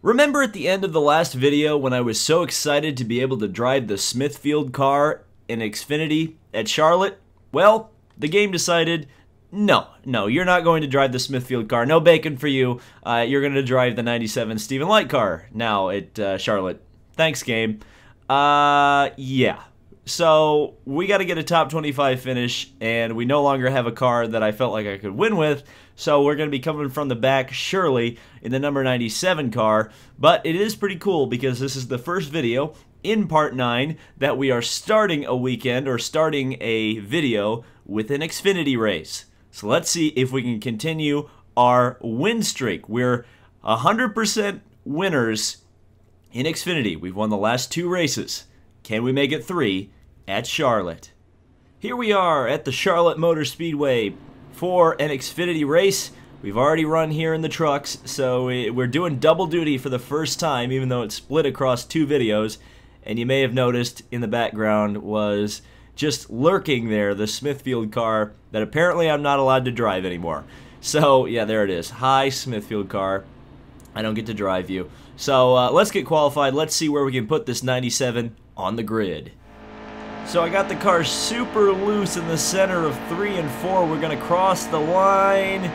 Remember at the end of the last video when I was so excited to be able to drive the Smithfield car in Xfinity at Charlotte? Well, the game decided, no, you're not going to drive the Smithfield car. No bacon for you. You're going to drive the 97 Stephen Light car now at Charlotte. Thanks, game. Yeah. So we got to get a top 25 finish, and we no longer have a car that I felt like I could win with, so we're going to be coming from the back, surely, in the number 97 car. But it is pretty cool because this is the first video in Part 9 that we are starting a weekend, or starting a video, with an Xfinity race. So let's see if we can continue our win streak. We're 100% winners in Xfinity. We've won the last 2 races. Can we make it 3 at Charlotte? Here we are at the Charlotte Motor Speedway for an Xfinity race. We've already run here in the trucks, so we're doing double duty for the first time, even though it's split across 2 videos. And you may have noticed in the background was just lurking there the Smithfield car that apparently I'm not allowed to drive anymore. So yeah, there it is. Hi, Smithfield car. I don't get to drive you. So let's get qualified. Let's see where we can put this 97 on the grid. So I got the car super loose in the center of 3 and 4. We're going to cross the line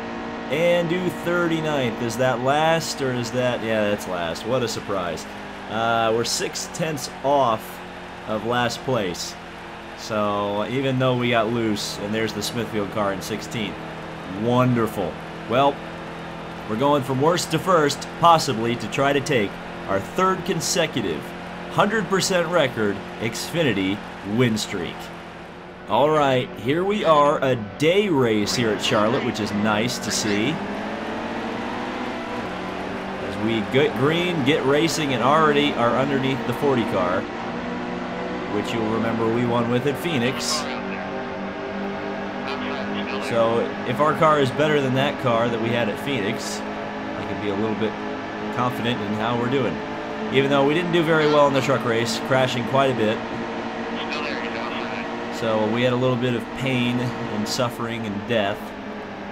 and do 39th. Is that last, or is that... Yeah, that's last. What a surprise. We're 6/10 off of last place. So even though we got loose, and there's the Smithfield car in 16th. Wonderful. Well, we're going from worst to first, possibly, to try to take our 3rd consecutive 100% record Xfinity win streak. Alright, here we are, a day race here at Charlotte, which is nice to see. As we get green, get racing, and already are underneath the 40 car, which you'll remember we won with at Phoenix. So if our car is better than that car that we had at Phoenix, I can be a little bit confident in how we're doing. Even though we didn't do very well in the truck race, crashing quite a bit. So we had a little bit of pain and suffering and death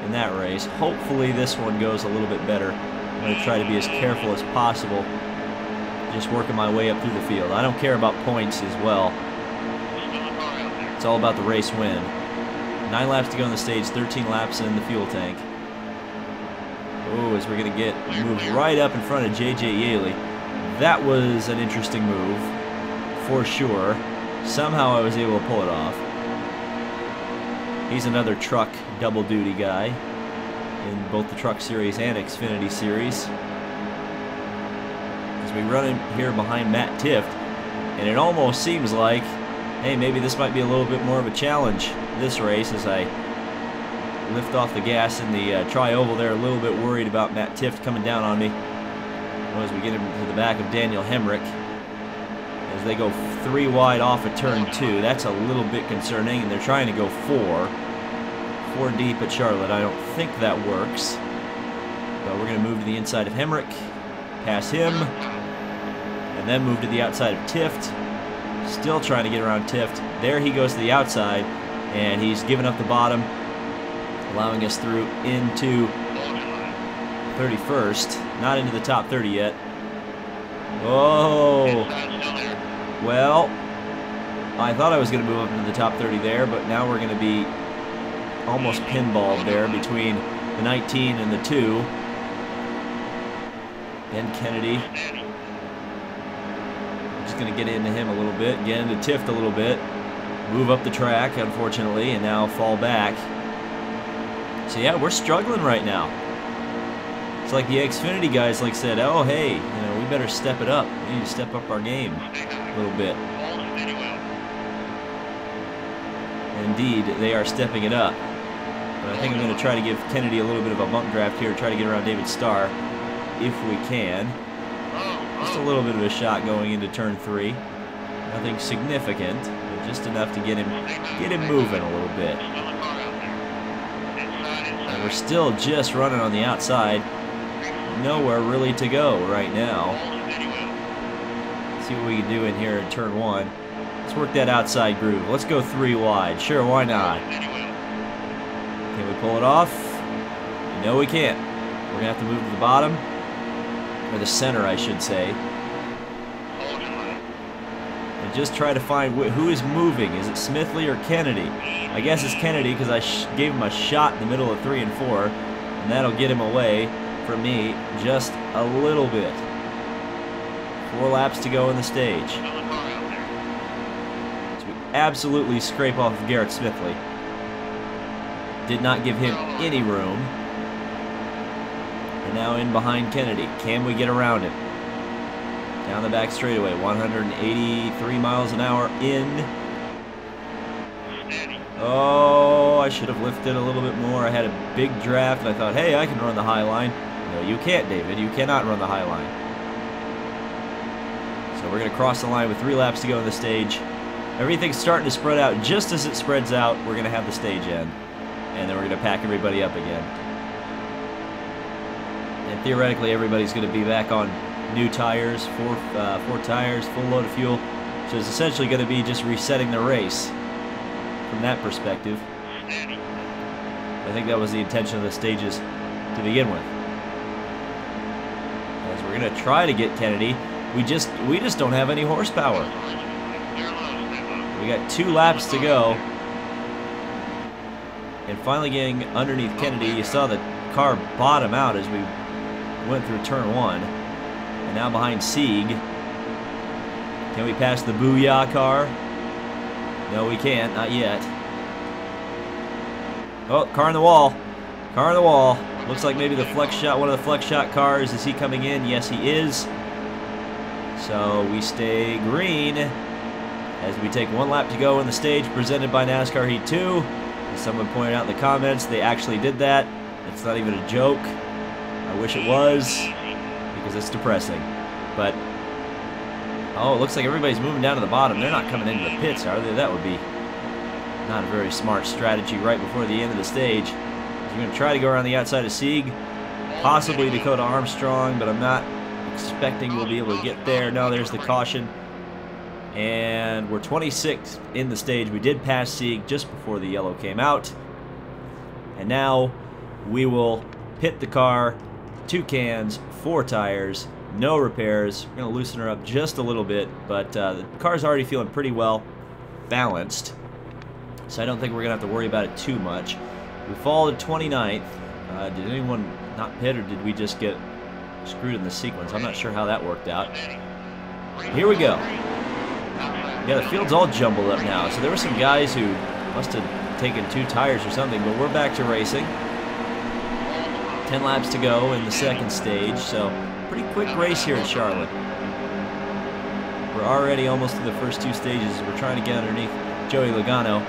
in that race. Hopefully this one goes a little bit better. I'm going to try to be as careful as possible, just working my way up through the field. I don't care about points as well. It's all about the race win. 9 laps to go on the stage, 13 laps in the fuel tank. Oh, as we're going to get moved right up in front of J.J. Yaley. That was an interesting move, for sure. Somehow I was able to pull it off. He's another truck double-duty guy in both the Truck Series and Xfinity Series. As we run in here behind Matt Tifft, and it almost seems like, hey, maybe this might be a little bit more of a challenge this race as I lift off the gas in the tri-oval there, a little bit worried about Matt Tifft coming down on me. As we get into the back of Daniel Hemrick as they go 3 wide off of turn 2. That's a little bit concerning, and they're trying to go 4 deep at Charlotte. I don't think that works, but we're going to move to the inside of Hemrick, pass him, and then move to the outside of Tifft. Still trying to get around Tifft. There he goes to the outside, and he's given up the bottom, allowing us through into 31st. Not into the top 30 yet. Oh. Well, I thought I was going to move up into the top 30 there, but now we're going to be almost pinballed there between the 19 and the 2. Ben Kennedy. Just going to get into him a little bit, get into Tifft a little bit, move up the track, unfortunately, and now fall back. So yeah, we're struggling right now. It's like the Xfinity guys said, oh hey, we better step it up. We need to step up our game a little bit. Indeed, they are stepping it up. But I think I'm going to try to give Kennedy a little bit of a bump draft here, try to get around David Starr if we can. Just a little bit of a shot going into turn 3. Nothing significant, but just enough to get him moving a little bit. And we're still just running on the outside. Nowhere really to go right now. Let's see what we can do in here in turn 1. Let's work that outside groove. Let's go 3 wide. Sure, why not? Can we pull it off? No, we can't. We're going to have to move to the bottom. or the center, I should say. And just try to find who is moving. Is it Smithley or Kennedy? I guess it's Kennedy because I gave him a shot in the middle of 3 and 4, and that'll get him away from me just a little bit. 4 laps to go in the stage. So we absolutely scrape off of Garrett Smithley. Did not give him any room. And now in behind Kennedy. Can we get around him? Down the back straightaway, 183 miles an hour in. Oh, I should have lifted a little bit more. I had a big draft, and I thought, hey, I can run the high line. No, you can't, David. You cannot run the high line. So we're going to cross the line with 3 laps to go in the stage. Everything's starting to spread out. Just as it spreads out, we're going to have the stage end. And then we're going to pack everybody up again. And theoretically, everybody's going to be back on new tires, four tires, full load of fuel. So it's essentially going to be just resetting the race from that perspective. I think that was the intention of the stages to begin with. As we're going to try to get Kennedy, we just don't have any horsepower. We got 2 laps to go. And finally getting underneath Kennedy, you saw the car bottom out as we went through turn 1. And now behind Sieg. Can we pass the Booyah car? No, we can't. Not yet. Oh, car on the wall. Car on the wall. Looks like maybe the flex shot, one of the flex shot cars. Is he coming in? Yes, he is. So we stay green as we take 1 lap to go in the stage presented by NASCAR Heat 2. As someone pointed out in the comments, they actually did that. It's not even a joke. I wish it was, because it's depressing. But, oh, it looks like everybody's moving down to the bottom. They're not coming into the pits, are they? That would be not a very smart strategy right before the end of the stage. We're going to try to go around the outside of Sieg, possibly Dakota Armstrong, but I'm not expecting we'll be able to get there. No, there's the caution. And we're 26th in the stage. We did pass Sieg just before the yellow came out. And now we will pit the car, 2 cans, 4 tires, no repairs. We're going to loosen her up just a little bit, but the car's already feeling pretty well balanced. So I don't think we're going to have to worry about it too much. We fall to 29th. Did anyone not pit, or did we just get screwed in the sequence? I'm not sure how that worked out. Here we go. Yeah, the field's all jumbled up now. So there were some guys who must have taken 2 tires or something, but we're back to racing. 10 laps to go in the second stage, so pretty quick race here at Charlotte. We're already almost through the first 2 stages. We're trying to get underneath Joey Logano.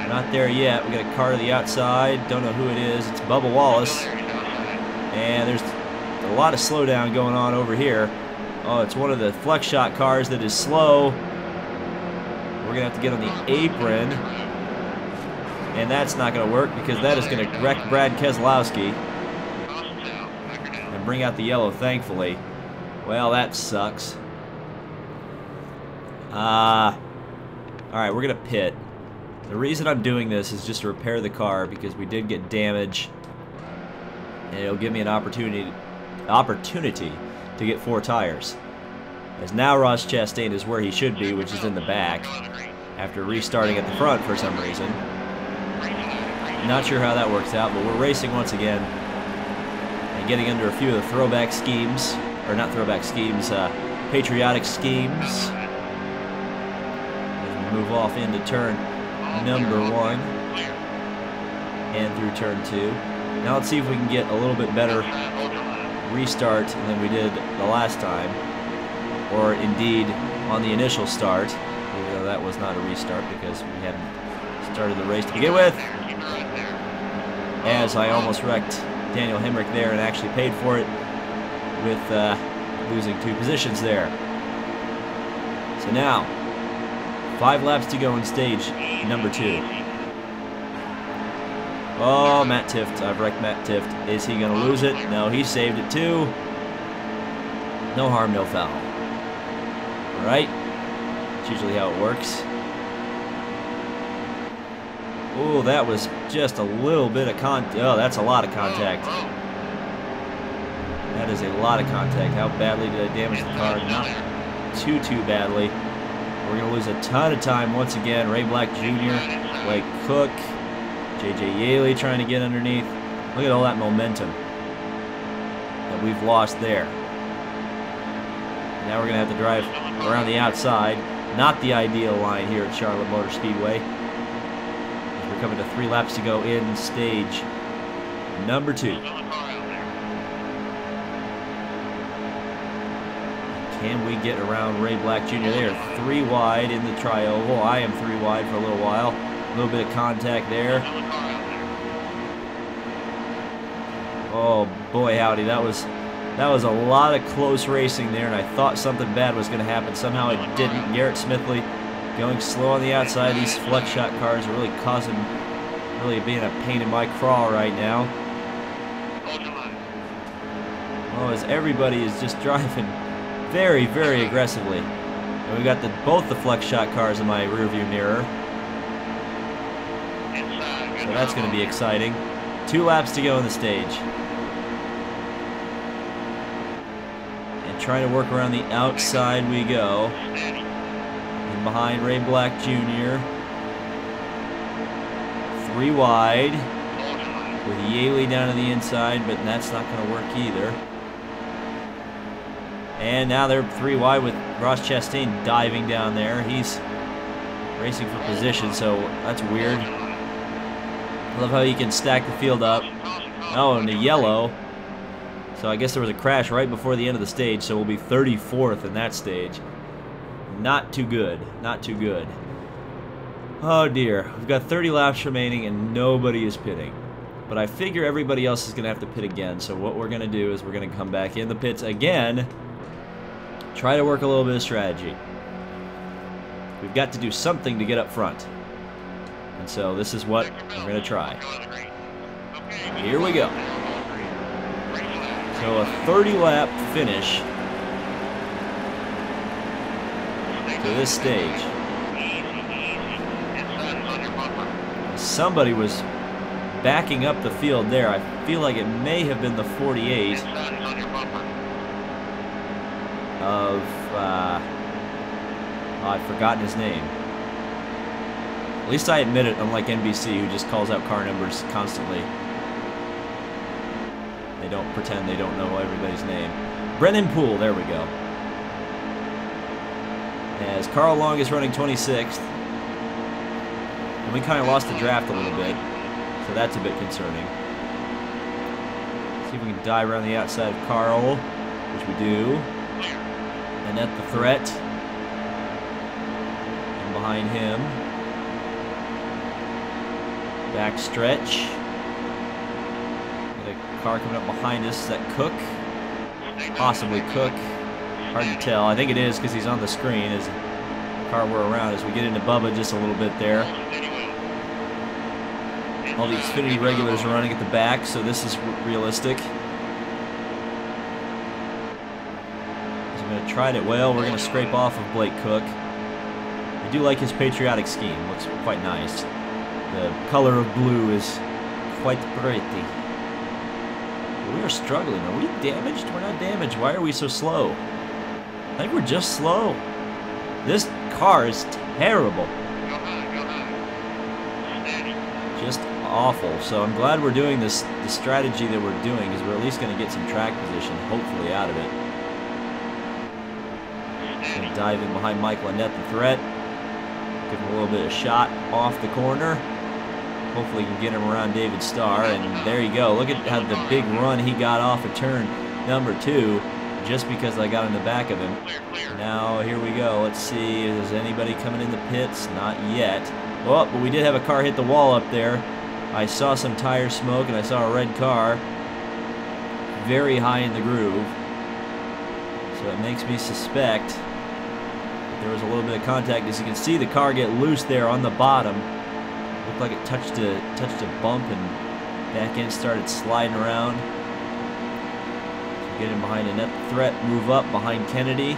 Not there yet. We got a car to the outside. Don't know who it is. It's Bubba Wallace. And there's a lot of slowdown going on over here. Oh, it's one of the flex shot cars that is slow. We're going to have to get on the apron. And that's not going to work because that is going to wreck Brad Keselowski. And bring out the yellow, thankfully. Well, that sucks. Alright, we're going to pit. The reason I'm doing this is just to repair the car because we did get damage. And it'll give me an opportunity to get 4 tires. As now Ross Chastain is where he should be, which is in the back, after restarting at the front for some reason. Not sure how that works out, but we're racing once again and getting under a few of the throwback schemes, or not throwback schemes, patriotic schemes. As we move off into turn number 1 and through turn 2. Now let's see if we can get a little bit better restart than we did the last time, or indeed on the initial start, even though that was not a restart because we hadn't started the race to begin with. As I almost wrecked Daniel Hemrick there and actually paid for it with losing 2 positions there. So now 5 laps to go in stage number 2. Oh, Matt Tifft. I've wrecked Matt Tifft. Is he going to lose it? No, he saved it too. No harm, no foul. Alright. That's usually how it works. Oh, that was just a little bit of contact. Oh, that's a lot of contact. That is a lot of contact. How badly did I damage the car? Not too badly. We're going to lose a ton of time once again. Ray Black Jr., Blake Cook, J.J. Yaley trying to get underneath. Look at all that momentum that we've lost there. Now we're going to have to drive around the outside. Not the ideal line here at Charlotte Motor Speedway. We're coming to 3 laps to go in stage number 2. Can we get around Ray Black Jr. They are 3 wide in the tri-oval. I am 3 wide for a little while. A little bit of contact there. Oh boy, howdy, that was a lot of close racing there, and I thought something bad was going to happen. Somehow it didn't. Garrett Smithley going slow on the outside. These flex shot cars are really being a pain in my craw right now. Oh, as everybody is just driving very, very aggressively. And we got both the flex shot cars in my rearview mirror. So that's going to be exciting. 2 laps to go in the stage. And trying to work around the outside we go. And behind Ray Black Jr. 3 wide. With Yaley down to the inside, but that's not going to work either. And now they're 3 wide with Ross Chastain diving down there. He's racing for position, so that's weird. I love how you can stack the field up. Oh, and the yellow. So I guess there was a crash right before the end of the stage, so we'll be 34th in that stage. Not too good. Not too good. Oh dear. We've got 30 laps remaining and nobody is pitting. But I figure everybody else is going to have to pit again, so what we're going to do is we're going to come back in the pits again. Try to work a little bit of strategy. We've got to do something to get up front. And so this is what we're going to try. Here we go. So a 30-lap finish to this stage. Somebody was backing up the field there. I feel like it may have been the 48 of, I've forgotten his name. At least I admit it, unlike NBC, who just calls out car numbers constantly. They don't pretend they don't know everybody's name. Brennan Poole, there we go. As Carl Long is running 26th. And we kind of lost the draft a little bit, so that's a bit concerning. See if we can dive around the outside of Carl, which we do. And at the threat. And behind him. Back stretch. Got a car coming up behind us. Is that Cook? Possibly Cook. Hard to tell. I think it is because he's on the screen as the car we're around as we get into Bubba just a little bit there. All the Xfinity regulars are running at the back, so this is realistic. Tried it well. We're going to scrape off of Blake Cook. I do like his patriotic scheme. Looks quite nice. The color of blue is quite pretty. We are struggling. Are we damaged? We're not damaged. Why are we so slow? I think we're just slow. This car is terrible. Just awful. So I'm glad we're doing this. The strategy that we're doing is we're at least going to get some track position, hopefully, out of it. Gonna dive in behind Mike Lynette, the threat. Give him a little bit of shot off the corner. Hopefully, can get him around David Starr. And there you go. Look at how the big run he got off of turn number 2, just because I got in the back of him. Now here we go. Let's see. Is anybody coming in the pits? Not yet. Oh, but we did have a car hit the wall up there. I saw some tire smoke and I saw a red car very high in the groove. So it makes me suspect that there was a little bit of contact. As you can see, the car get loose there on the bottom. Looked like it touched a bump and back end started sliding around. So get in behind Annette the threat, move up behind Kennedy.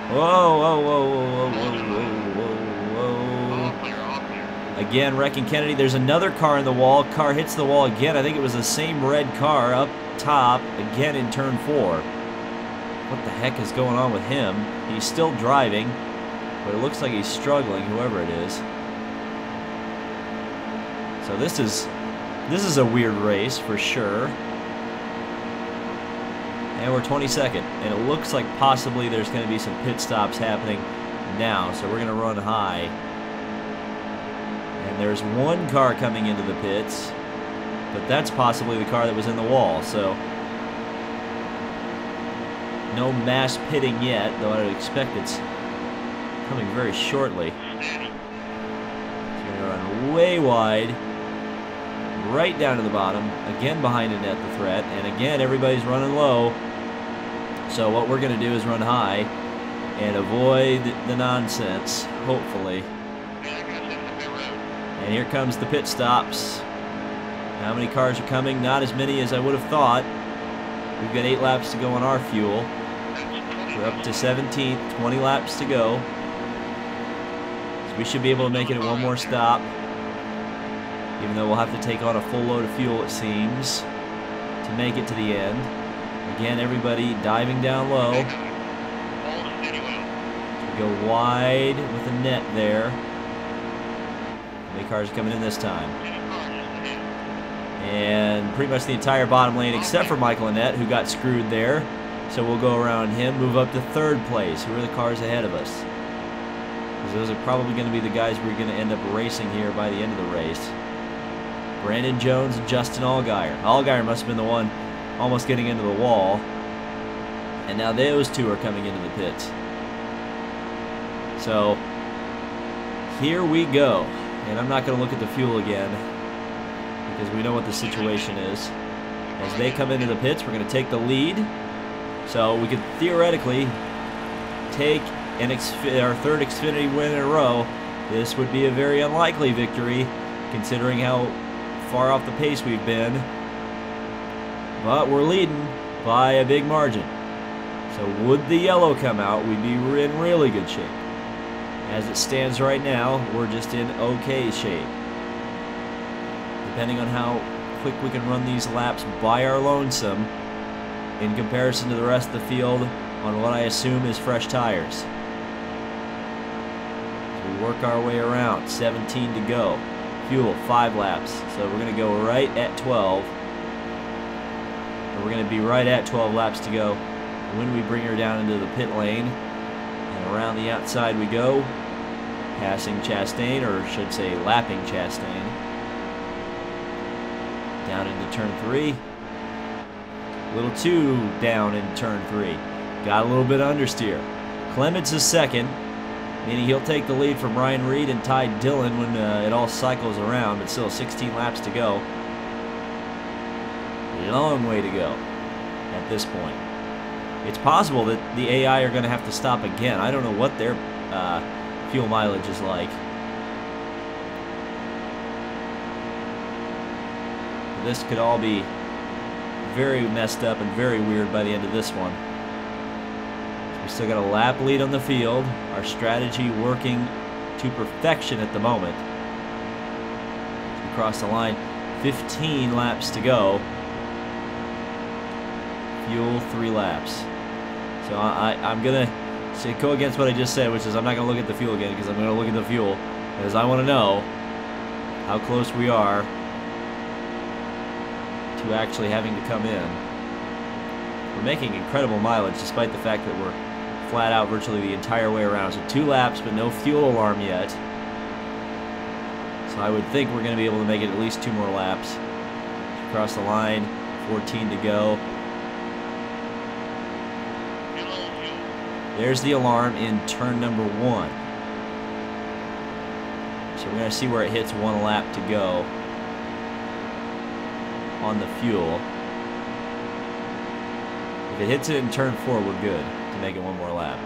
Whoa, whoa, whoa, whoa, whoa, whoa, whoa, whoa. Again, wrecking Kennedy. There's another car in the wall. Car hits the wall again. I think it was the same red car up top again in turn 4. What the heck is going on with him? He's still driving, but it looks like he's struggling, whoever it is. So this is a weird race for sure. And we're 22nd, and it looks like possibly there's going to be some pit stops happening now, so we're going to run high. And there's one car coming into the pits, but that's possibly the car that was in the wall, so no mass pitting yet, though I would expect it's coming very shortly. It's going to run way wide, right down to the bottom, again behind Annette the Threat, and again everybody's running low. So what we're going to do is run high and avoid the nonsense, hopefully. And here comes the pit stops. How many cars are coming? Not as many as I would have thought. We've got 8 laps to go on our fuel. We're up to 17th, 20 laps to go. So we should be able to make it at one more stop. Even though we'll have to take on a full load of fuel, it seems, to make it to the end. Again, everybody diving down low. We go wide with a net there. How many cars are coming in this time? And pretty much the entire bottom lane except for Michael Annette, who got screwed there. So we'll go around him, move up to 3rd place. Who are the cars ahead of us? Because those are probably going to be the guys we're going to end up racing here by the end of the race. Brandon Jones and Justin Allgaier. Allgaier must have been the one almost getting into the wall. And now those two are coming into the pits. So, here we go. And I'm not going to look at the fuel again, because we know what the situation is. As they come into the pits, we're going to take the lead. So we could theoretically take our 3rd Xfinity win in a row. This would be a very unlikely victory, considering how far off the pace we've been. But we're leading by a big margin. So would the yellow come out, we'd be in really good shape. As it stands right now, we're just in okay shape. Depending on how quick we can run these laps by our lonesome in comparison to the rest of the field on what I assume is fresh tires. So we work our way around, 17 to go. Fuel, 5 laps. So we're going to go right at 12. And we're going to be right at 12 laps to go when we bring her down into the pit lane. And around the outside we go, passing Chastain, or I should say lapping Chastain. Down into turn 3. A little too down in turn 3. Got a little bit of understeer. Clements is 2nd, meaning he'll take the lead from Ryan Reed and Ty Dillon when it all cycles around, but still 16 laps to go. A long way to go at this point. It's possible that the AI are going to have to stop again. I don't know what their fuel mileage is like. This could all be very messed up and very weird by the end of this one. So we still got a lap lead on the field. Our strategy working to perfection at the moment. So we cross the line. 15 laps to go. Fuel 3 laps. So I'm going to go against what I just said, which is I'm not going to look at the fuel again, because I'm going to look at the fuel, because I want to know how close we are to actually having to come in. We're making incredible mileage despite the fact that we're flat out virtually the entire way around. So 2 laps, but no fuel alarm yet. So I would think we're going to be able to make it at least 2 more laps. Across the line, 14 to go. There's the alarm in turn number 1. So we're going to see where it hits 1 lap to go on the fuel. If it hits it in turn 4, we're good to make it 1 more lap.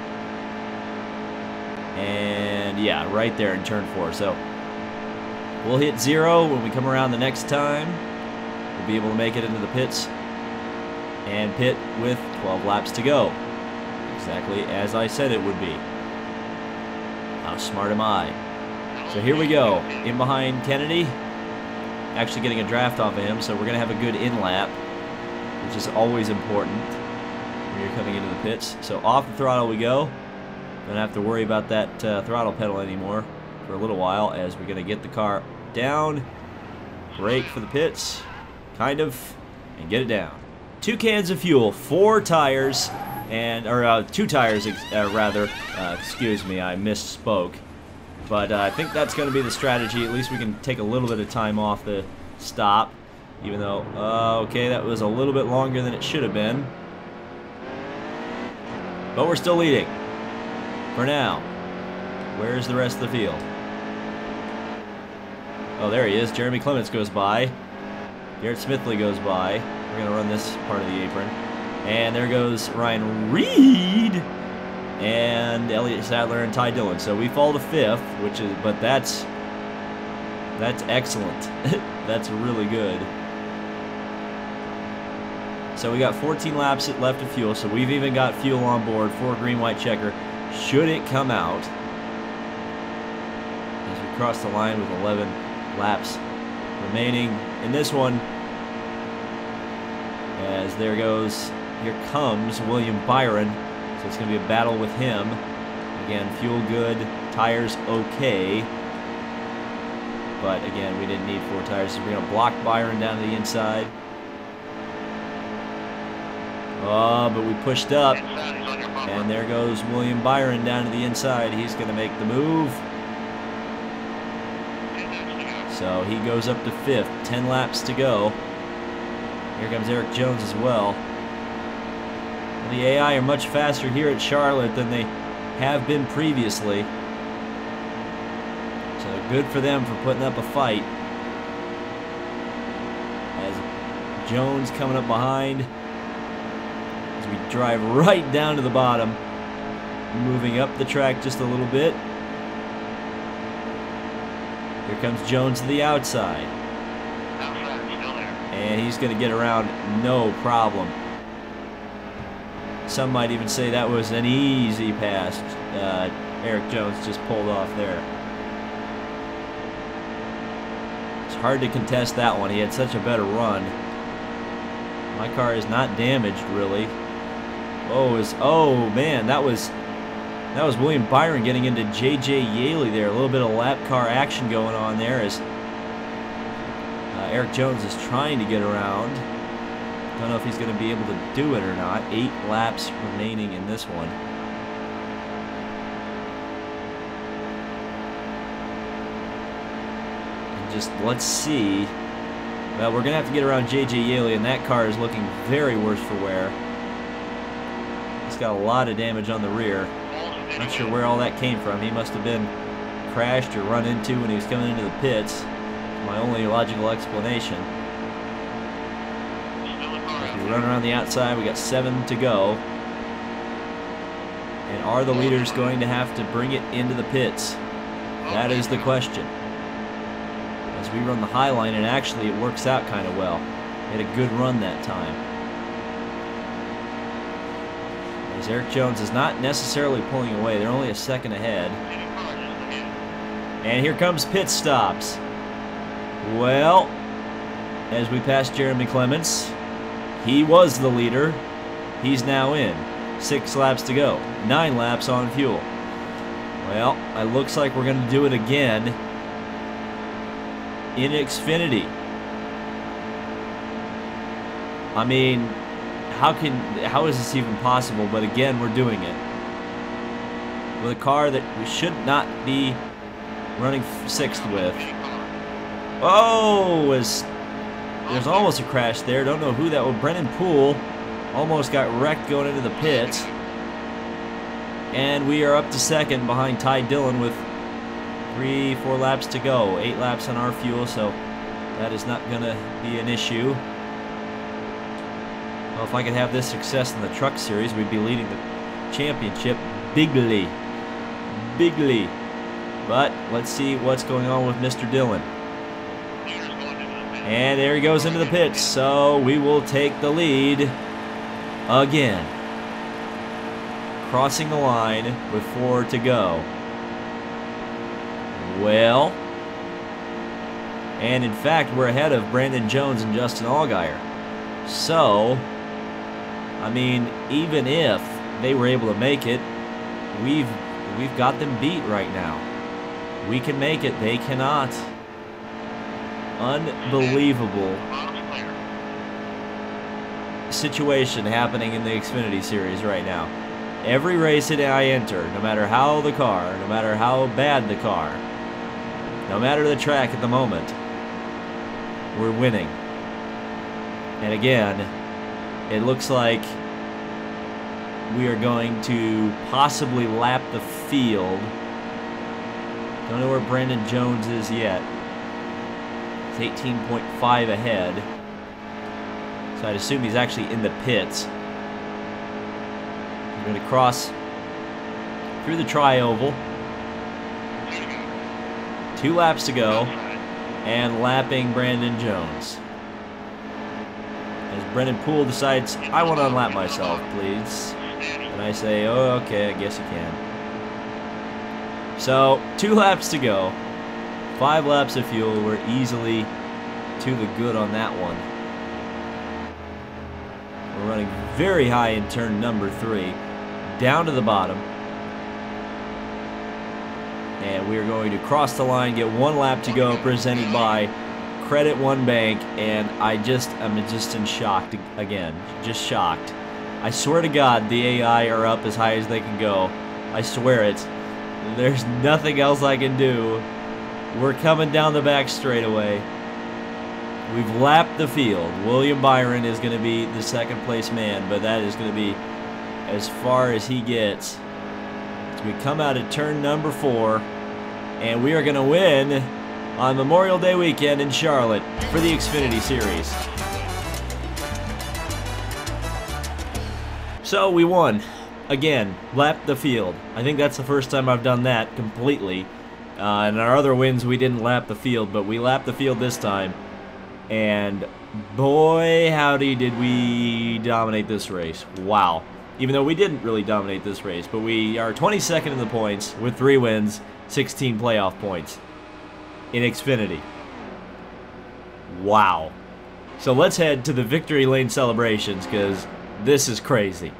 And yeah, right there in turn 4. So we'll hit 0 when we come around the next time. We'll be able to make it into the pits and pit with 12 laps to go. Exactly as I said it would be. How smart am I? So here we go. In behind Kennedy. Actually getting a draft off of him, so we're going to have a good in lap. which is always important when you're coming into the pits. So off the throttle we go. Don't have to worry about that throttle pedal anymore for a little while, as we're going to get the car down, brake for the pits, kind of, and get it down. 2 cans of fuel, 4 tires, and 2 tires rather. Excuse me, I misspoke. But I think that's going to be the strategy. At least we can take a little bit of time off the stop, even though okay, that was a little bit longer than it should have been. But we're still leading for now. Where's the rest of the field? Oh, there he is. Jeremy Clements goes by. Garrett Smithley goes by. We're going to run this part of the apron. And there goes Ryan Reed and Elliott Sadler and Ty Dillon. So we fall to 5th, which is, but that's excellent. That's really good. So we got 14 laps left of fuel, so we've even got fuel on board for a green-white checker, should it come out. As we cross the line with 11 laps remaining in this one. As there goes, here comes William Byron. So it's going to be a battle with him. Again, fuel good, tires okay. But again, we didn't need 4 tires, so we're going to block Byron down to the inside. Oh, but we pushed up. And there goes William Byron down to the inside. He's going to make the move. So he goes up to 5th. 10 laps to go. Here comes Eric Jones as well. The AI are much faster here at Charlotte than they have been previously. So good for them for putting up a fight. As Jones coming up behind. As we drive right down to the bottom. Moving up the track just a little bit. Here comes Jones to the outside. And he's going to get around no problem. Some might even say that was an easy pass. Eric Jones just pulled off there. It's hard to contest that one. He had such a better run. My car is not damaged, really. Oh man, that was William Byron getting into J.J. Yaley there. A little bit of lap car action going on there as Eric Jones is trying to get around. Don't know if he's going to be able to do it or not. 8 laps remaining in this one. And just let's see. Well, we're going to have to get around J.J. Yaley, and that car is looking very worse for wear. He's got a lot of damage on the rear. Not sure where all that came from. He must have been crashed or run into when he was coming into the pits. My only logical explanation. As we run around the outside, we got 7 to go. And are the leaders going to have to bring it into the pits? That is the question. As we run the high line, and actually it works out kind of well. We had a good run that time. As Eric Jones is not necessarily pulling away. They're only a second ahead. And here comes pit stops. Well, as we pass Jeremy Clements, he was the leader. He's now in. 6 laps to go. 9 laps on fuel. Well, it looks like we're going to do it again in Xfinity. I mean, how is this even possible? But again, we're doing it with a car that we should not be running 6th with. Oh, there's almost a crash there. Don't know who that was. Brennan Poole almost got wrecked going into the pits. And we are up to 2nd behind Ty Dillon with 3-4 laps to go. 8 laps on our fuel, so that is not going to be an issue. Well, if I could have this success in the Truck Series, we'd be leading the championship bigly. Bigly. But let's see what's going on with Mr. Dillon. And there he goes into the pits, so we will take the lead again. Crossing the line with 4 to go. Well, and in fact, we're ahead of Brandon Jones and Justin Allgaier. So, I mean, even if they were able to make it, we've got them beat right now. We can make it, they cannot. Unbelievable situation happening in the Xfinity series right now. Every race that I enter, no matter how the car, no matter how bad the car, no matter the track at the moment, we're winning. And again, it looks like we are going to possibly lap the field. Don't know where Brandon Jones is yet. It's 18.5 ahead. So I'd assume he's actually in the pits. We're going to cross through the tri-oval. 2 laps to go. And lapping Brandon Jones. As Brennan Poole decides, I want to unlap myself, please. And I say, oh, okay, I guess you can. So, 2 laps to go. 5 laps of fuel. We're easily to the good on that one. We're running very high in turn number 3. Down to the bottom. And we are going to cross the line, get 1 lap to go, presented by Credit One Bank, and I'm just in shock again. Just shocked. I swear to God, the AI are up as high as they can go. I swear it. There's nothing else I can do. We're coming down the back straightaway. We've lapped the field. William Byron is going to be the 2nd place man, but that is going to be as far as he gets. So we come out at turn number 4, and we are going to win on Memorial Day weekend in Charlotte for the Xfinity Series. So we won. Again, lapped the field. I think that's the first time I've done that completely. In our other wins, we didn't lap the field, but we lapped the field this time. And boy, howdy did we dominate this race. Wow. Even though we didn't really dominate this race, but we are 22nd in the points with 3 wins, 16 playoff points in Xfinity. Wow. So let's head to the victory lane celebrations, because this is crazy.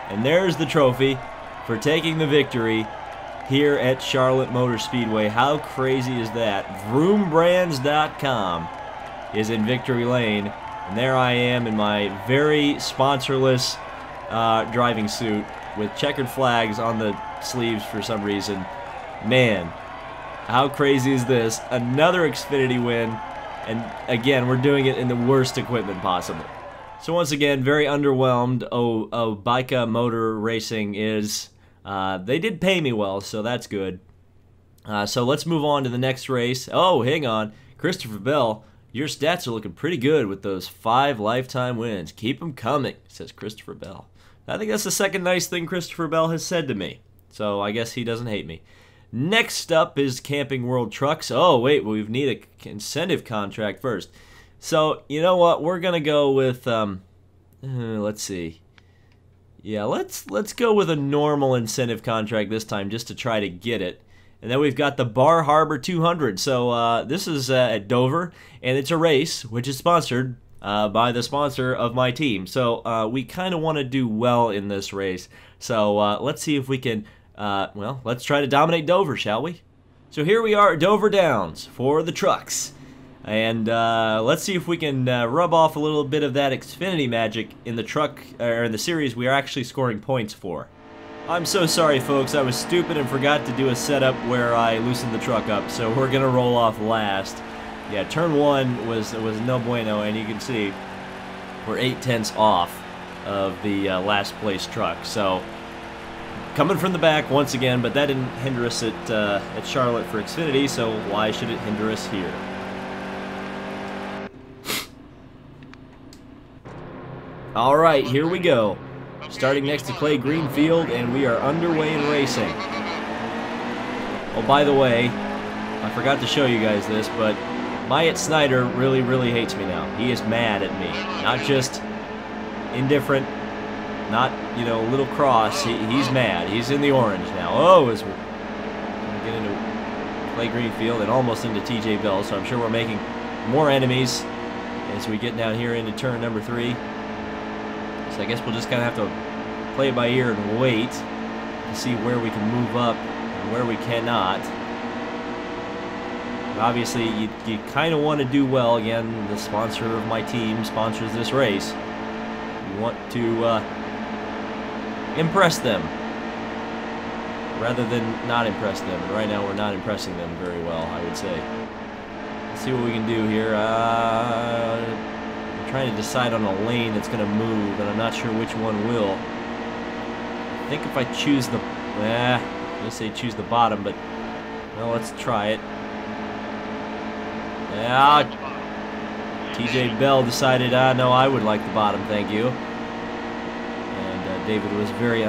And there's the trophy for taking the victory here at Charlotte Motor Speedway. How crazy is that? VroomBrands.com is in victory lane. And there I am in my very sponsorless driving suit with checkered flags on the sleeves for some reason. Man, how crazy is this? Another Xfinity win. And again, we're doing it in the worst equipment possible. So once again, very underwhelmed. Baika Motor Racing is... they did pay me well, so that's good. So let's move on to the next race. Oh, hang on. Christopher Bell, your stats are looking pretty good with those 5 lifetime wins. Keep them coming, says Christopher Bell. I think that's the second nice thing Christopher Bell has said to me. So I guess he doesn't hate me. Next up is Camping World Trucks. Oh, wait, we need an incentive contract first. So, you know what? We're going to go with, let's see. Yeah, let's go with a normal incentive contract this time just to try to get it. And then we've got the Bar Harbor 200. So this is at Dover, and it's a race which is sponsored by the sponsor of my team. So we kind of want to do well in this race. So let's see if we can, well, let's try to dominate Dover, shall we? So here we are at Dover Downs for the trucks. And let's see if we can rub off a little bit of that Xfinity magic in the truck, or in the series we are actually scoring points for. I'm so sorry, folks. I was stupid and forgot to do a setup where I loosened the truck up, so we're gonna roll off last. Yeah, turn 1 was no bueno, and you can see we're 8/10 off of the last place truck. So coming from the back once again, but that didn't hinder us at Charlotte for Xfinity, so why should it hinder us here? Alright, here we go. Starting next to Clay Greenfield, and we are underway in racing. Oh, by the way, I forgot to show you guys this, but Myatt Snyder really, really hates me now. He is mad at me. Not just indifferent, not, you know, a little cross. He's mad. He's in the orange now. Oh, as we get into Clay Greenfield and almost into TJ Bell, so I'm sure we're making more enemies as we get down here into turn number 3. So I guess we'll just kind of have to play it by ear and wait to see where we can move up and where we cannot. But obviously, you kind of want to do well. Again, the sponsor of my team sponsors this race. You want to impress them rather than not impress them. And right now, we're not impressing them very well, I would say. Let's see what we can do here. I'm trying to decide on a lane that's going to move, and I'm not sure which one will. I think if I choose the... I'm going to say choose the bottom, but... Well, let's try it. Yeah, TJ Bell decided, no, I would like the bottom, thank you. And David was very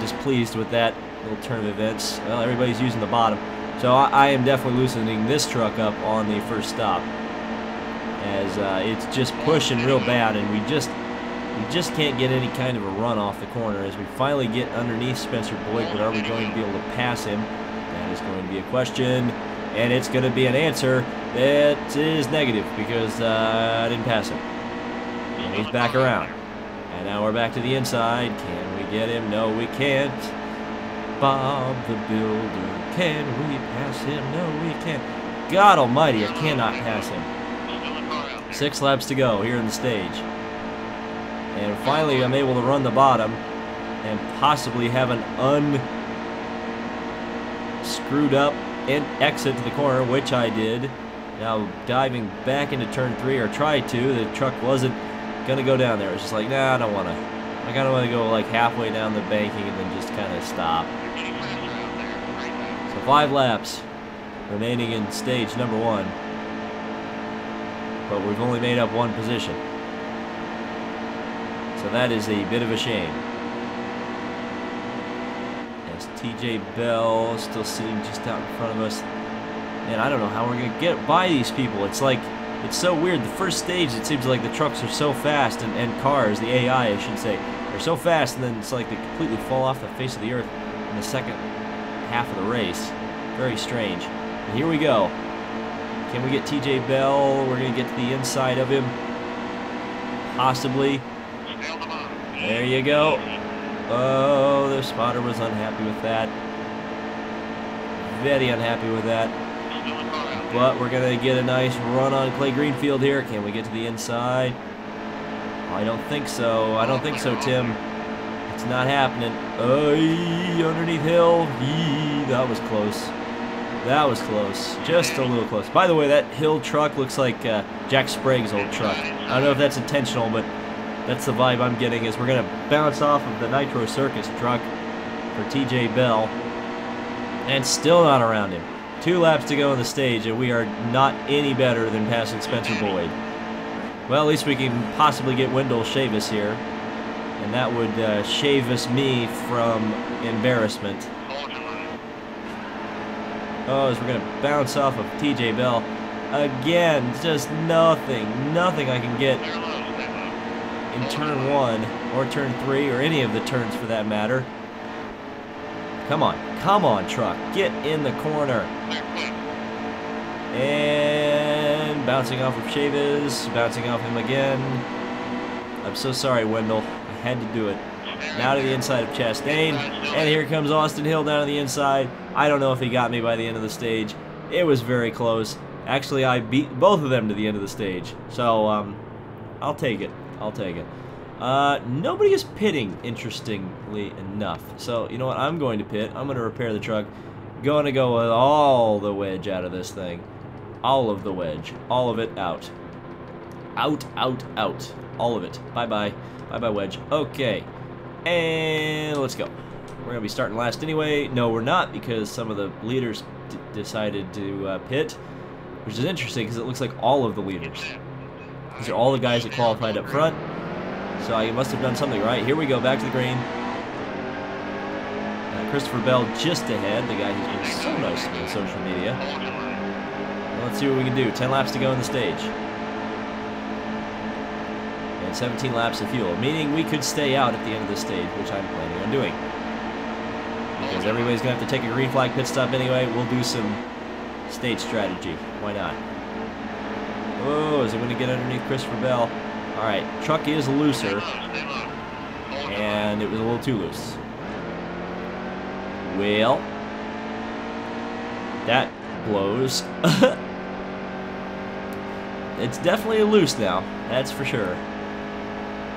displeased with that little turn of events. Well, everybody's using the bottom. So I am definitely loosening this truck up on the first stop, as it's just pushing real bad, and we just can't get any kind of a run off the corner as we finally get underneath Spencer Boyd. But are we going to be able to pass him? That is going to be a question, and it's going to be an answer that is negative because I didn't pass him. And he's back around, and now we're back to the inside. Can we get him? No, we can't. Bob the Builder. Can we pass him? No, we can't. God almighty, I cannot pass him. 6 laps to go here in the stage. And finally, I'm able to run the bottom and possibly have an unscrewed up exit to the corner, which I did. Now, diving back into turn 3, or tried to. The truck wasn't going to go down there. It's just like, nah, I don't want to. I kind of want to go like halfway down the banking and then just kind of stop. 5 laps remaining in stage number 1, but we've only made up 1 position, so that is a bit of a shame. As TJ Bell still sitting just out in front of us, and I don't know how we're gonna get by these people. It's like, it's so weird. The first stage, it seems like the trucks are so fast, and cars, the AI I should say, are so fast, and then it's like they completely fall off the face of the earth in the second half of the race. Very strange. But here we go. Can we get TJ Bell? We're going to get to the inside of him. Possibly. There you go. Oh, the spotter was unhappy with that. Very unhappy with that. But we're going to get a nice run on Clay Greenfield here. Can we get to the inside? I don't think so. I don't think so, Tim. It's not happening. Underneath Hill. That was close. That was close. Just a little close. By the way, that Hill truck looks like Jack Sprague's old truck. I don't know if that's intentional, but that's the vibe I'm getting, is we're going to bounce off of the Nitro Circus truck for TJ Bell. And still not around him. 2 laps to go in the stage, and we are not any better than passing Spencer Boyd. Well, at least we can possibly get Wendell Chavis here. And that would Chavis me from embarrassment. Oh, as we're going to bounce off of TJ Bell. Again, just nothing I can get in turn 1 or turn 3 or any of the turns for that matter. Come on, truck, get in the corner. And bouncing off of Chavis, bouncing off him again. I'm so sorry, Wendell. I had to do it. Now to the inside of Chastain, and here comes Austin Hill down to the inside. I don't know if he got me by the end of the stage. It was very close. Actually, I beat both of them to the end of the stage. So, I'll take it. I'll take it. Nobody is pitting, interestingly enough. So, you know what? I'm going to pit. I'm going to repair the truck. Going to go with all the wedge out of this thing. All of the wedge. All of it out. Out, out, out. All of it. Bye-bye. Bye-bye, wedge. Okay. And let's go. We're going to be starting last anyway. No, we're not, because some of the leaders decided to pit, which is interesting because it looks like all of the leaders. These are all the guys that qualified up front. So I must have done something right. Here we go, back to the green. Christopher Bell just ahead, the guy who's been so nice to me on social media. Well, let's see what we can do. 10 laps to go in the stage. And 17 laps of fuel, meaning we could stay out at the end of the stage, which I'm planning on doing. Because everybody's going to have to take a green flag pit stop anyway. We'll do some stage strategy. Why not? Oh, is it going to get underneath Christopher Bell? All right, truck is looser, and it was a little too loose. Well, that blows. It's definitely loose now, that's for sure.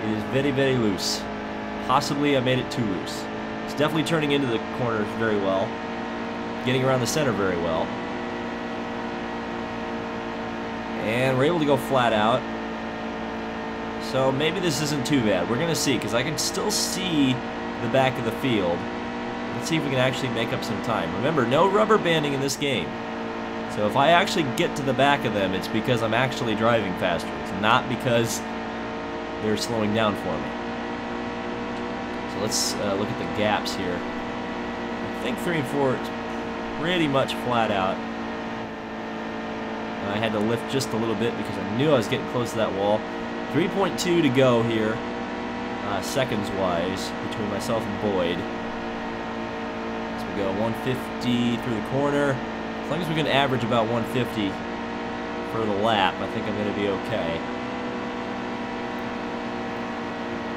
It is very, very loose. Possibly I made it too loose. It's definitely turning into the corners very well. Getting around the center very well. And we're able to go flat out. So maybe this isn't too bad. We're going to see, because I can still see the back of the field. Let's see if we can actually make up some time. Remember, no rubber banding in this game. So if I actually get to the back of them, it's because I'm actually driving faster. It's not because they're slowing down for me. So let's look at the gaps here. I think 3 and 4 is pretty much flat out. And I had to lift just a little bit because I knew I was getting close to that wall. 3.2 to go here, seconds-wise, between myself and Boyd. So we go 150 through the corner. As long as we can average about 150 for the lap, I think I'm going to be okay.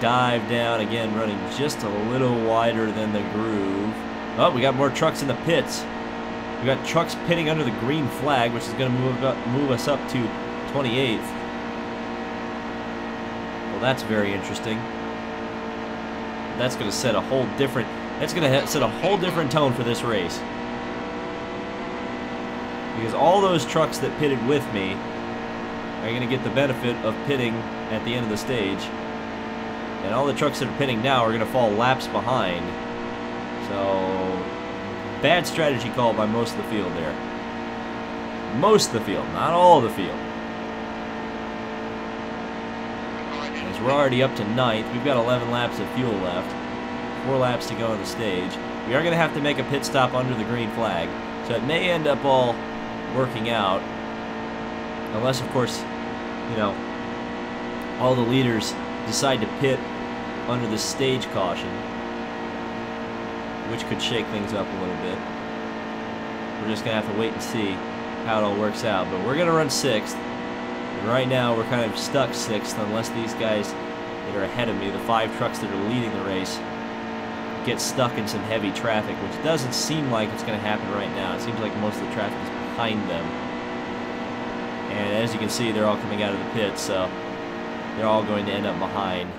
Dive down again, running just a little wider than the groove. Oh, we got more trucks in the pits. We got trucks pitting under the green flag, which is going to move us up to 28th. Well, that's very interesting. That's going to set a whole different. That's going to set a whole different tone for this race. Because all those trucks that pitted with me are going to get the benefit of pitting at the end of the stage. And all the trucks that are pitting now are going to fall laps behind. So, bad strategy call by most of the field there. Most of the field, not all of the field. As we're already up to 9th, we've got 11 laps of fuel left. 4 laps to go on the stage. We are going to have to make a pit stop under the green flag. So it may end up all working out. Unless, of course, you know, all the leaders decide to pit under the stage caution, which could shake things up a little bit. We're just going to have to wait and see how it all works out. But we're going to run 6th. And right now, we're kind of stuck 6th unless these guys that are ahead of me, the 5 trucks that are leading the race, get stuck in some heavy traffic, which doesn't seem like it's going to happen right now. It seems like most of the traffic is behind them. And as you can see, they're all coming out of the pits, so they're all going to end up behind.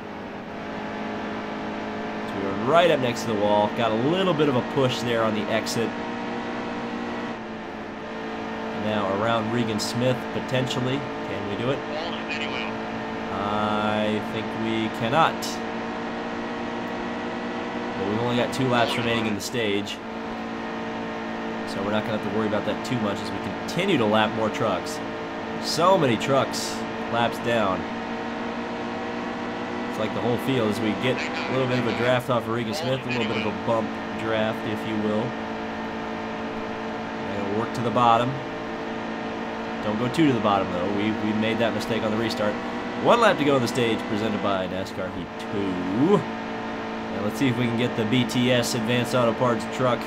So we were right up next to the wall. Got a little bit of a push there on the exit. And now around Regan Smith, potentially. Can we do it? I think we cannot. But we've only got 2 laps remaining in the stage. So we're not going to have to worry about that too much as we continue to lap more trucks. So many trucks laps down. It's like the whole field as we get a little bit of a draft off of Regan Smith, a little bit of a bump draft, if you will. And work to the bottom. Don't go too to the bottom, though. We made that mistake on the restart. 1 lap to go on the stage, presented by NASCAR Heat 2. Now let's see if we can get the BTS Advanced Auto Parts truck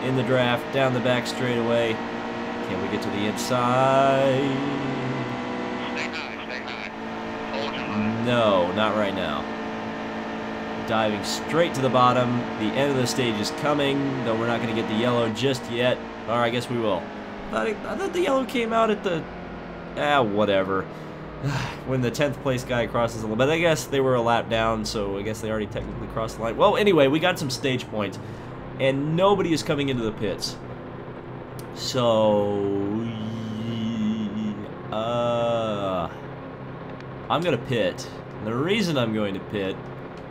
in the draft, down the back straightaway. Can we get to the inside? No, not right now. Diving straight to the bottom. The end of the stage is coming, though we're not going to get the yellow just yet. Or I guess we will. I thought the yellow came out at the... whatever. When the 10th place guy crosses the line. But I guess they were a lap down, so I guess they already technically crossed the line. Well, anyway, we got some stage points. And nobody is coming into the pits. So... I'm going to pit. And the reason I'm going to pit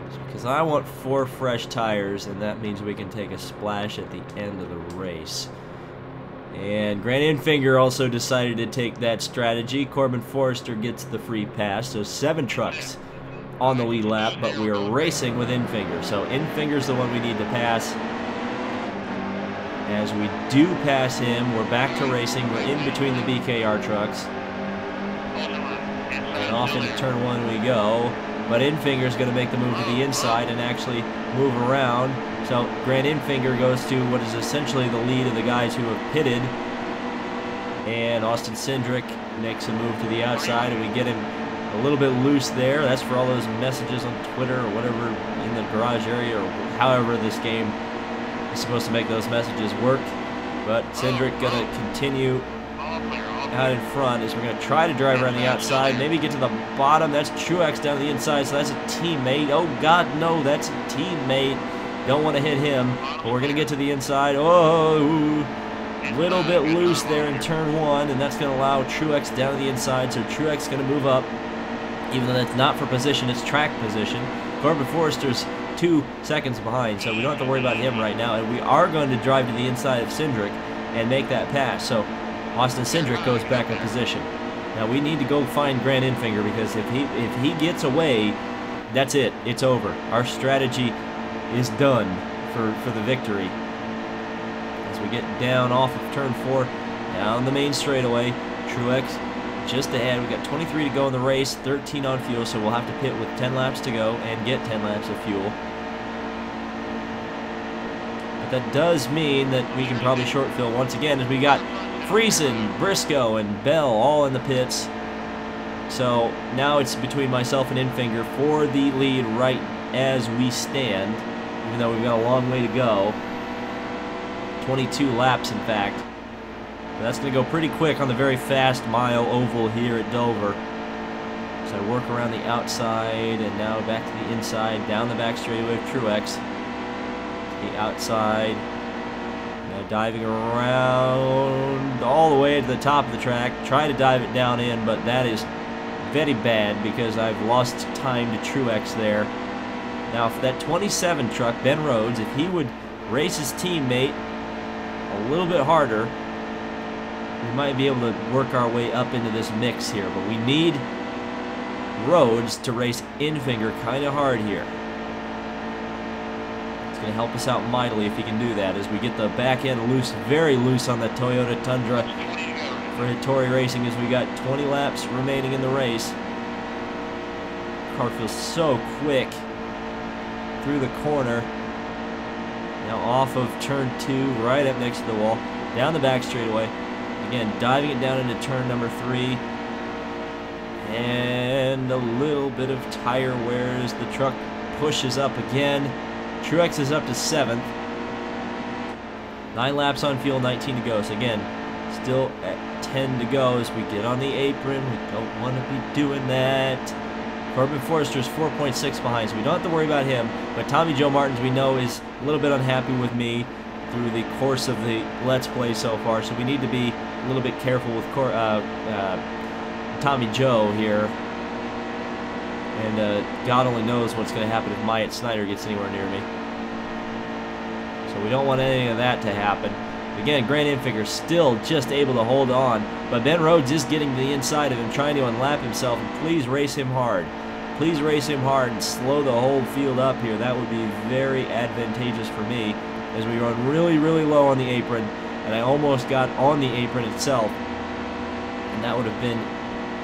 is because I want 4 fresh tires, and that means we can take a splash at the end of the race. And Grant Infinger also decided to take that strategy. Corbin Forrester gets the free pass, so 7 trucks on the lead lap, but we are racing with Infinger. So Infinger's the one we need to pass. As we do pass him, we're back to racing. We're in between the BKR trucks. And off into turn 1 we go. But Infinger's going to make the move to the inside and actually move around. So Grant Infinger goes to what is essentially the lead of the guys who have pitted. And Austin Cindric makes a move to the outside, and we get him a little bit loose there. That's for all those messages on Twitter or whatever in the garage area, or however this game is supposed to make those messages work. But Cindric gonna continue out in front as we're gonna try to drive around the outside, maybe get to the bottom. That's Truex down the inside, so that's a teammate. Oh God, no, that's a teammate. Don't want to hit him, but we're gonna get to the inside. Oh, a little bit loose there in turn one, and that's gonna allow Truex down to the inside. So Truex is gonna move up, even though that's not for position, it's track position. Corbin Forrester's 2 seconds behind, so we don't have to worry about him right now. And we are going to drive to the inside of Cindric and make that pass. So Austin Cindric goes back in position. Now we need to go find Grant Enfinger, because if he gets away, that's it. It's over. Our strategy is done for the victory. As we get down off of turn 4, down the main straightaway, Truex just ahead. We got 23 to go in the race, 13 on fuel, so we'll have to pit with 10 laps to go and get 10 laps of fuel. But that does mean that we can probably short fill once again, as we got Friesen, Briscoe, and Bell all in the pits. So now it's between myself and Enfinger for the lead right as we stand, even though we've got a long way to go. 22 laps, in fact. But that's going to go pretty quick on the very fast mile oval here at Dover. So I work around the outside, and now back to the inside, down the back straightaway of Truex. The outside. Now diving around all the way to the top of the track. Try to dive it down in, but that is very bad because I've lost time to Truex there. Now, for that 27 truck, Ben Rhodes, if he would race his teammate a little bit harder, we might be able to work our way up into this mix here. But we need Rhodes to race Enfinger kind of hard here. It's going to help us out mightily if he can do that, as we get the back end loose, very loose on the Toyota Tundra for Hattori Racing, as we got 20 laps remaining in the race. Car feels so quick through the corner. Now off of turn 2, right up next to the wall, down the back straightaway. Again, diving it down into turn number 3. And a little bit of tire wear as the truck pushes up again. Truex is up to 7th. 9 laps on fuel, 19 to go. So again, still at 10 to go as we get on the apron. We don't want to be doing that. Corbin Forrester's 4.6 behind, so we don't have to worry about him. But Tommy Joe Martins, we know, is a little bit unhappy with me through the course of the Let's Play so far, so we need to be a little bit careful with Tommy Joe here. And God only knows what's going to happen if Myatt Snyder gets anywhere near me. So we don't want any of that to happen. Again, Grant Enfinger still just able to hold on, but Ben Rhodes is getting to the inside of him, trying to unlap himself, and please race him hard. Please race him hard and slow the whole field up here. That would be very advantageous for me, as we run really, really low on the apron, and I almost got on the apron itself, and that would have been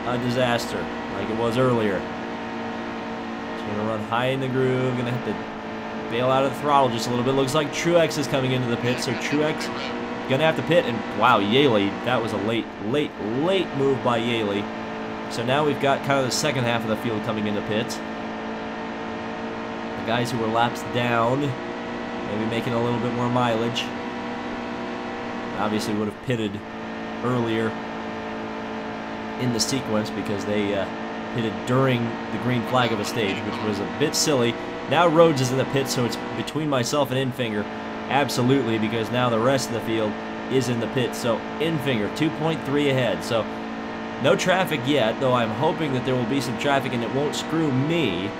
a disaster, like it was earlier. So we're going to run high in the groove, going to have to bail out of the throttle just a little bit. Looks like Truex is coming into the pit, so Truex going to have to pit, and wow, Yaley, that was a late move by Yaley. So now we've got kind of the second half of the field coming into pits. The guys who were laps down, maybe making a little bit more mileage. Obviously would have pitted earlier in the sequence because they pitted during the green flag of a stage, which was a bit silly. Now Rhodes is in the pit, so it's between myself and Enfinger. Absolutely, because now the rest of the field is in the pit. So Enfinger, 2.3 ahead. So no traffic yet, though I'm hoping that there will be some traffic and it won't screw me.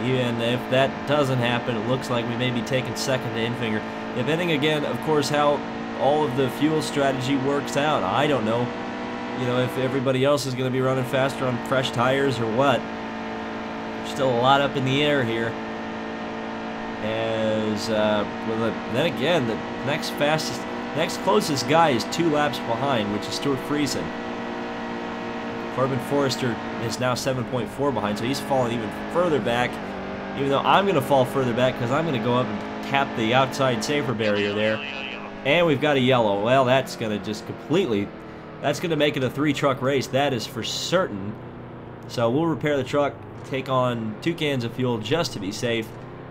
Even if that doesn't happen, it looks like we may be taking second to Enfinger. Depending, again, of course, how all of the fuel strategy works out. I don't know, you know, if everybody else is going to be running faster on fresh tires or what. There's still a lot up in the air here. As, then again, the next closest guy is 2 laps behind, which is Stuart Friesen. Corbin Forrester is now 7.4 behind, so he's fallen even further back, even though I'm going to fall further back because I'm going to go up and tap the outside safer barrier there. And we've got a yellow. Well, that's going to just completely... That's going to make it a 3-truck race. That is for certain. So we'll repair the truck, take on 2 cans of fuel just to be safe.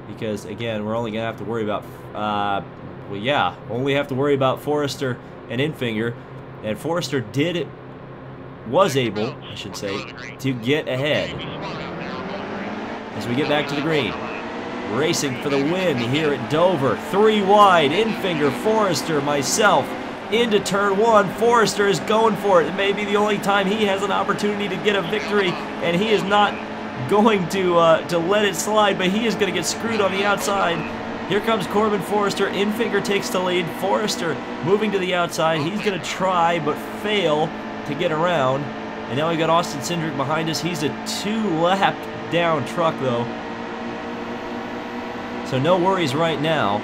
Because, again, we're only going to have to worry about... well, yeah, only have to worry about Forrester and Infinger. And Forrester was able, I should say, to get ahead. As we get back to the green. Racing for the win here at Dover. 3 wide, Infinger, Forrester, myself. Into turn 1, Forrester is going for it. It may be the only time he has an opportunity to get a victory, and he is not going to let it slide, but he is going to get screwed on the outside. Here comes Corbin Forrester. Infinger takes the lead. Forrester moving to the outside. He's going to try, but fail to get around. And now we got Austin Cindric behind us. He's a 2-lap down truck, though. So no worries right now.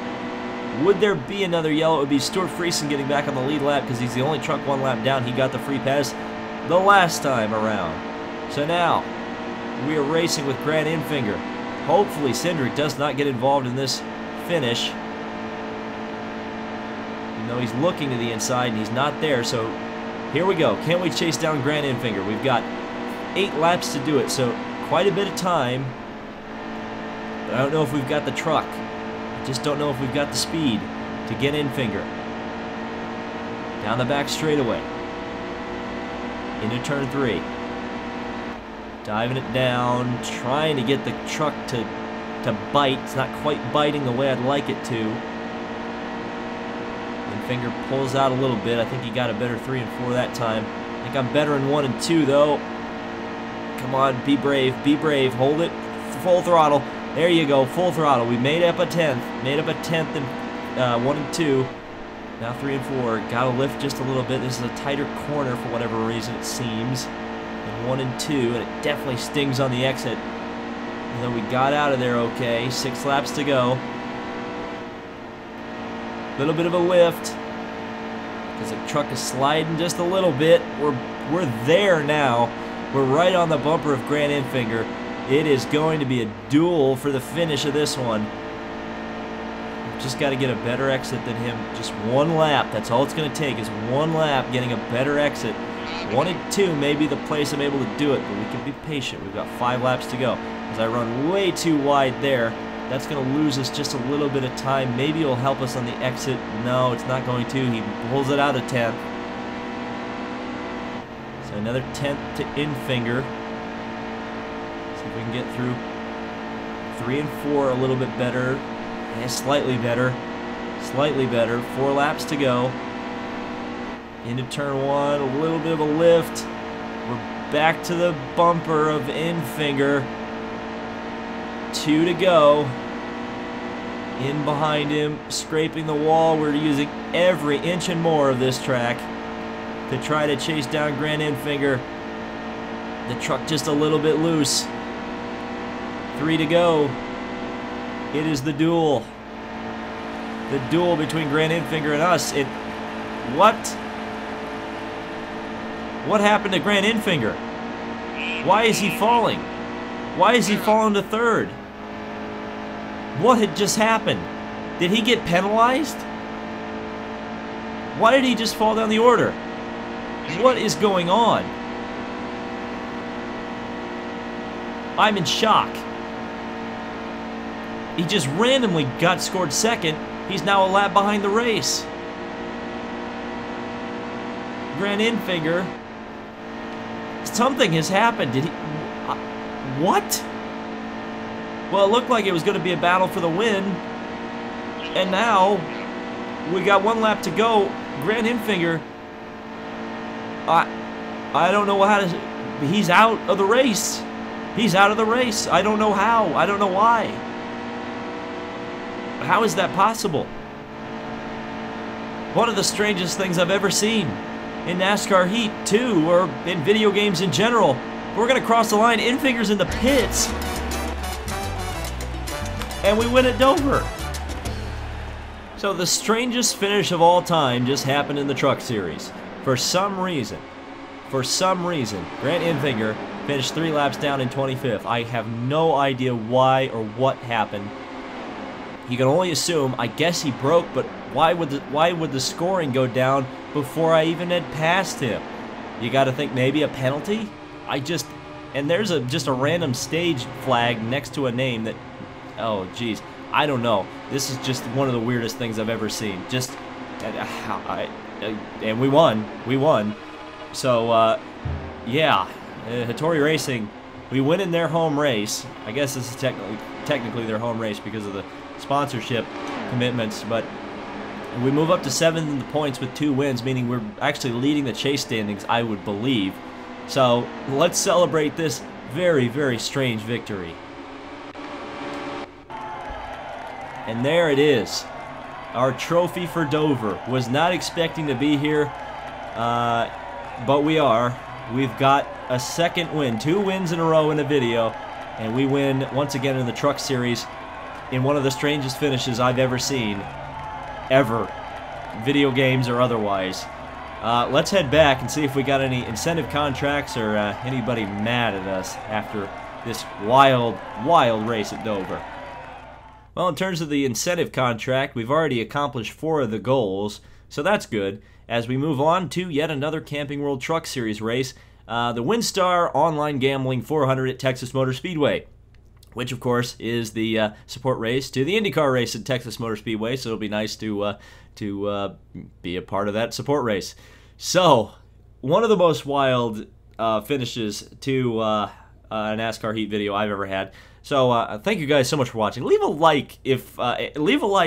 Would there be another yellow? It would be Stuart Friesen getting back on the lead lap because he's the only truck 1 lap down. He got the free pass the last time around. So now, we are racing with Grant Infinger. Hopefully Cindric does not get involved in this finish. You know, he's looking to the inside and he's not there, so here we go. Can we chase down Grant Infinger? We've got 8 laps to do it, so quite a bit of time. But I don't know if we've got the truck. I just don't know if we've got the speed to get Infinger. Down the back straightaway. Into turn 3. Diving it down, trying to get the truck to bite. It's not quite biting the way I'd like it to. Infinger pulls out a little bit. I think he got a better 3 and 4 that time. I think I'm better in 1 and 2 though. Come on, be brave, hold it, full throttle. There you go, full throttle. We made up a 10th. Made up a 10th in 1 and 2. Now 3 and 4. Got to lift just a little bit. This is a tighter corner for whatever reason it seems. In 1 and 2, and it definitely stings on the exit. And then we got out of there okay. 6 laps to go. Little bit of a lift. Because the truck is sliding just a little bit. We're there now. We're right on the bumper of Grant Infinger. It is going to be a duel for the finish of this one. We've just got to get a better exit than him. Just 1 lap. That's all it's going to take is 1 lap getting a better exit. 1 and 2 may be the place I'm able to do it, but we can be patient. We've got 5 laps to go. As I run way too wide there, that's going to lose us just a little bit of time. Maybe it'll help us on the exit. No, it's not going to. He pulls it out a 10th. So another 10th to Infinger. See if we can get through 3 and 4 a little bit better. Yeah, slightly better. Slightly better. 4 laps to go. Into turn 1, a little bit of a lift. We're back to the bumper of Infinger. 2 to go. In behind him, scraping the wall. We're using every inch and more of this track to try to chase down Grant Infinger. The truck just a little bit loose. 3 to go. It is the duel. The duel between Grant Infinger and us. What happened to Grant Infinger? Why is he falling? Why is he falling to 3rd? What had just happened? Did he get penalized? Why did he just fall down the order? What is going on? I'm in shock. He just randomly got scored 2nd. He's now a lap behind the race. Grant Infinger. Something has happened. Did he... what? Well, it looked like it was going to be a battle for the win. And now, we got 1 lap to go. Grant Infinger... I don't know how to... He's out of the race. He's out of the race. I don't know how. I don't know why. How is that possible? One of the strangest things I've ever seen in NASCAR Heat 2, or in video games in general. We're going to cross the line. Infinger's in the pits. And we win at Dover. So the strangest finish of all time just happened in the Truck Series. For some reason, Grant Infinger finished 3 laps down in 25th. I have no idea why or what happened. You can only assume, I guess he broke, but Why would the scoring go down before I even had passed him? You got to think maybe a penalty? And there's just a random stage flag next to a name that, oh geez, I don't know. This is just one of the weirdest things I've ever seen. And we won. So yeah, Hattori Racing, we win in their home race. I guess this is technically their home race because of the sponsorship commitments, but we move up to 7th in the points with 2 wins, meaning we're actually leading the chase standings, I would believe. So let's celebrate this very, very strange victory. And there it is, our trophy for Dover. Was not expecting to be here, but we are. We've got a second win, 2 wins in a row in a video, and we win once again in the Truck Series in one of the strangest finishes I've ever seen, ever, video games or otherwise. Let's head back and see if we got any incentive contracts or anybody mad at us after this wild, wild race at Dover. Well, in terms of the incentive contract, we've already accomplished 4 of the goals, so that's good. As we move on to yet another Camping World Truck Series race, the WinStar Online Gambling 400 at Texas Motor Speedway, which of course is the support race to the IndyCar race at Texas Motor Speedway, so it'll be nice to be a part of that support race. So, one of the most wild finishes to a NASCAR Heat video I've ever had. So thank you guys so much for watching. Leave a like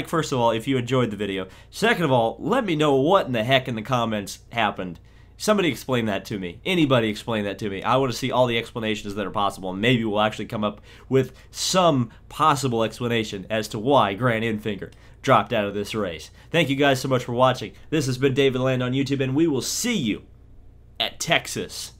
first of all if you enjoyed the video. Second of all, let me know what in the heck in the comments happened. Somebody explain that to me. Anybody explain that to me. I want to see all the explanations that are possible, and maybe we'll actually come up with some possible explanation as to why Grant Enfinger dropped out of this race. Thank you guys so much for watching. This has been David Land on YouTube, and we will see you at Texas.